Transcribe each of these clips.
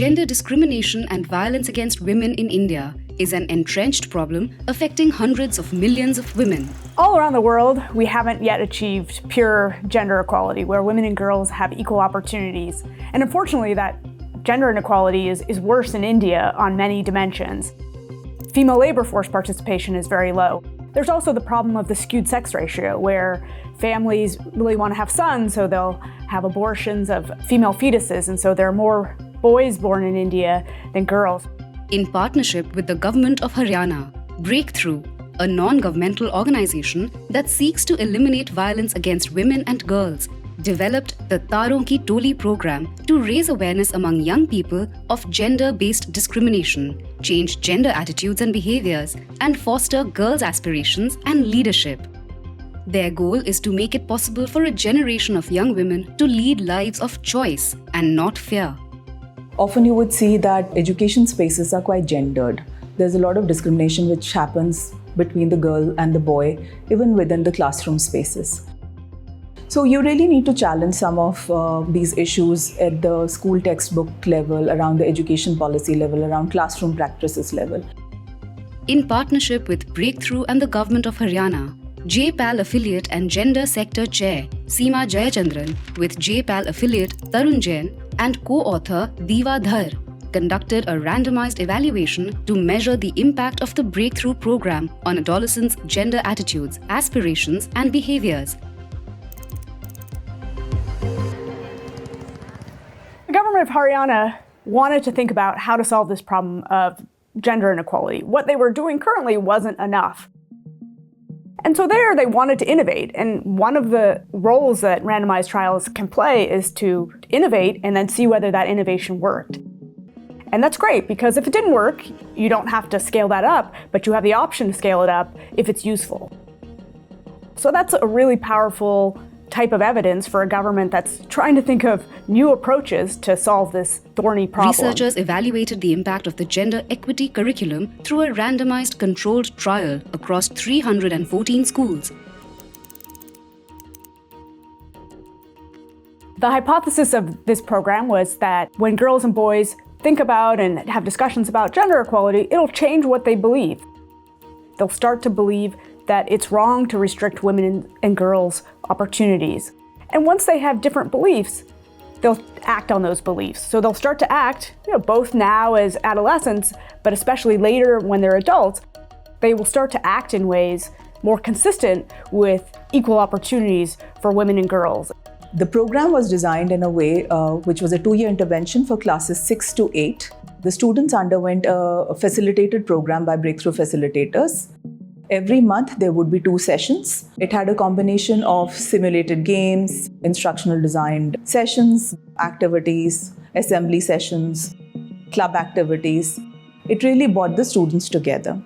Gender discrimination and violence against women in India is an entrenched problem affecting hundreds of millions of women. All around the world, we haven't yet achieved pure gender equality, where women and girls have equal opportunities. And unfortunately, that gender inequality is worse in India on many dimensions. Female labor force participation is very low. There's also the problem of the skewed sex ratio, where families really want to have sons, so they'll have abortions of female fetuses, and so there are more boys born in India than girls. In partnership with the government of Haryana, Breakthrough, a non-governmental organization that seeks to eliminate violence against women and girls, developed the Taron Ki Toli program to raise awareness among young people of gender-based discrimination, change gender attitudes and behaviors, and foster girls' aspirations and leadership. Their goal is to make it possible for a generation of young women to lead lives of choice and not fear. Often you would see that education spaces are quite gendered. There's a lot of discrimination which happens between the girl and the boy, even within the classroom spaces. So you really need to challenge some of these issues at the school textbook level, around the education policy level, around classroom practices level. In partnership with Breakthrough and the government of Haryana, JPAL affiliate and gender sector chair Seema Jayachandran with JPAL affiliate Tarun Jain and co-author Diva Dhar conducted a randomized evaluation to measure the impact of the Breakthrough program on adolescents' gender attitudes, aspirations, and behaviors. The government of Haryana wanted to think about how to solve this problem of gender inequality. What they were doing currently wasn't enough. And so there they wanted to innovate. And one of the roles that randomized trials can play is to innovate and then see whether that innovation worked. And that's great, because if it didn't work, you don't have to scale that up, but you have the option to scale it up if it's useful. So that's a really powerful type of evidence for a government that's trying to think of new approaches to solve this thorny problem. Researchers evaluated the impact of the gender equity curriculum through a randomized controlled trial across 314 schools. The hypothesis of this program was that when girls and boys think about and have discussions about gender equality, it'll change what they believe. They'll start to believe that it's wrong to restrict women and girls' opportunities. And once they have different beliefs, they'll act on those beliefs. So they'll start to act, both now as adolescents, but especially later when they're adults, they will start to act in ways more consistent with equal opportunities for women and girls. The program was designed in a way which was a 2-year intervention for classes 6 to 8. The students underwent a facilitated program by Breakthrough facilitators. Every month there would be 2 sessions. It had a combination of simulated games, instructional designed sessions, activities, assembly sessions, club activities. It really brought the students together.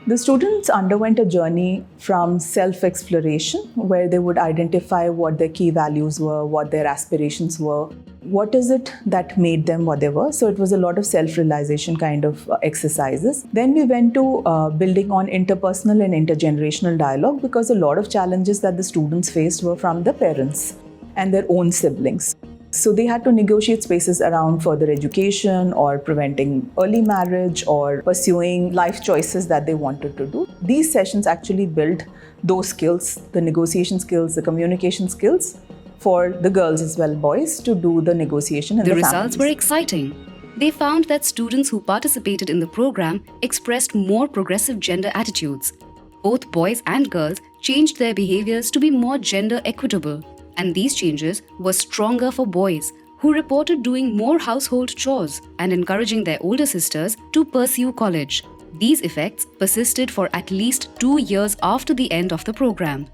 The students underwent a journey from self-exploration, where they would identify what their key values were, what their aspirations were, what is it that made them what they were. So it was a lot of self-realization kind of exercises. Then we went to building on interpersonal and intergenerational dialogue, because a lot of challenges that the students faced were from the parents and their own siblings. So they had to negotiate spaces around further education or preventing early marriage or pursuing life choices that they wanted to do. These sessions actually built those skills, the negotiation skills, the communication skills, for the girls as well, boys, to do the negotiation in the families. The results were exciting. They found that students who participated in the program expressed more progressive gender attitudes. Both boys and girls changed their behaviors to be more gender equitable. And these changes were stronger for boys, who reported doing more household chores and encouraging their older sisters to pursue college. These effects persisted for at least 2 years after the end of the program.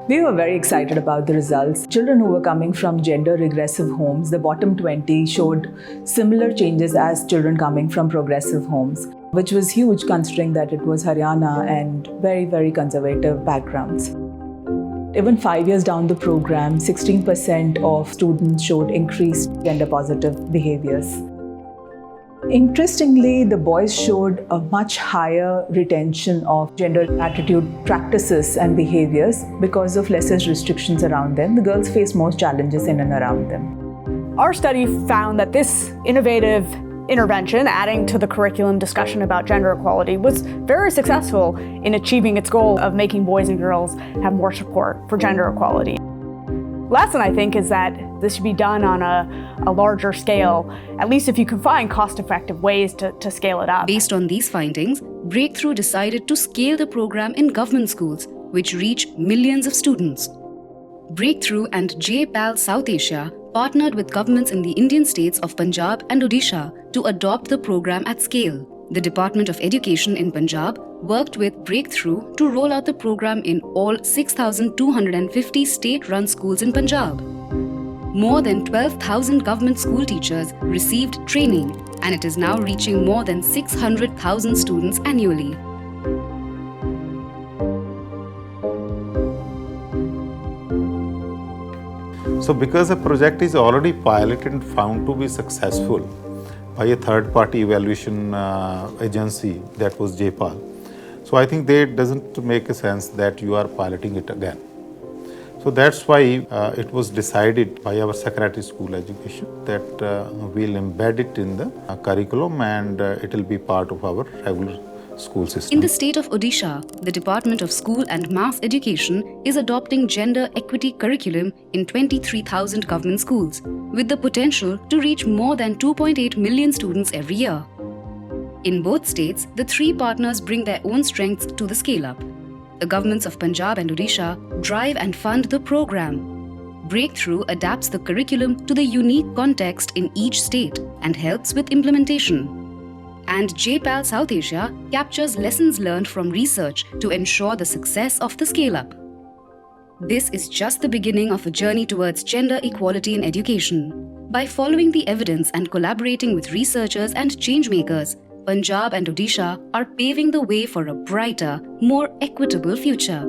We were very excited about the results. Children who were coming from gender regressive homes, the bottom 20, showed similar changes as children coming from progressive homes, which was huge considering that it was Haryana and very, very conservative backgrounds. Even 5 years down the program, 16% of students showed increased gender positive behaviors. Interestingly, the boys showed a much higher retention of gender attitude practices and behaviors because of lesser restrictions around them. The girls face more challenges in and around them. Our study found that this innovative intervention, adding to the curriculum discussion about gender equality, was very successful in achieving its goal of making boys and girls have more support for gender equality. Lesson, I think, is that this should be done on a larger scale, at least if you can find cost-effective ways to scale it up. Based on these findings, Breakthrough decided to scale the program in government schools, which reach millions of students. Breakthrough and JPAL South Asia partnered with governments in the Indian states of Punjab and Odisha to adopt the program at scale. The Department of Education in Punjab worked with Breakthrough to roll out the program in all 6,250 state-run schools in Punjab. More than 12,000 government school teachers received training, and it is now reaching more than 600,000 students annually. So because the project is already piloted and found to be successful by a third-party evaluation agency, that was JPAL. So I think it doesn't make a sense that you are piloting it again. So that's why it was decided by our Secretary School Education that we'll embed it in the curriculum and it will be part of our regular school system. In the state of Odisha, the Department of School and Mass Education is adopting gender equity curriculum in 23,000 government schools, with the potential to reach more than 2.8 million students every year. In both states, the three partners bring their own strengths to the scale-up. The governments of Punjab and Odisha drive and fund the program. Breakthrough adapts the curriculum to the unique context in each state and helps with implementation. And JPAL South Asia captures lessons learned from research to ensure the success of the scale-up. This is just the beginning of a journey towards gender equality in education. By following the evidence and collaborating with researchers and changemakers, Punjab and Odisha are paving the way for a brighter, more equitable future.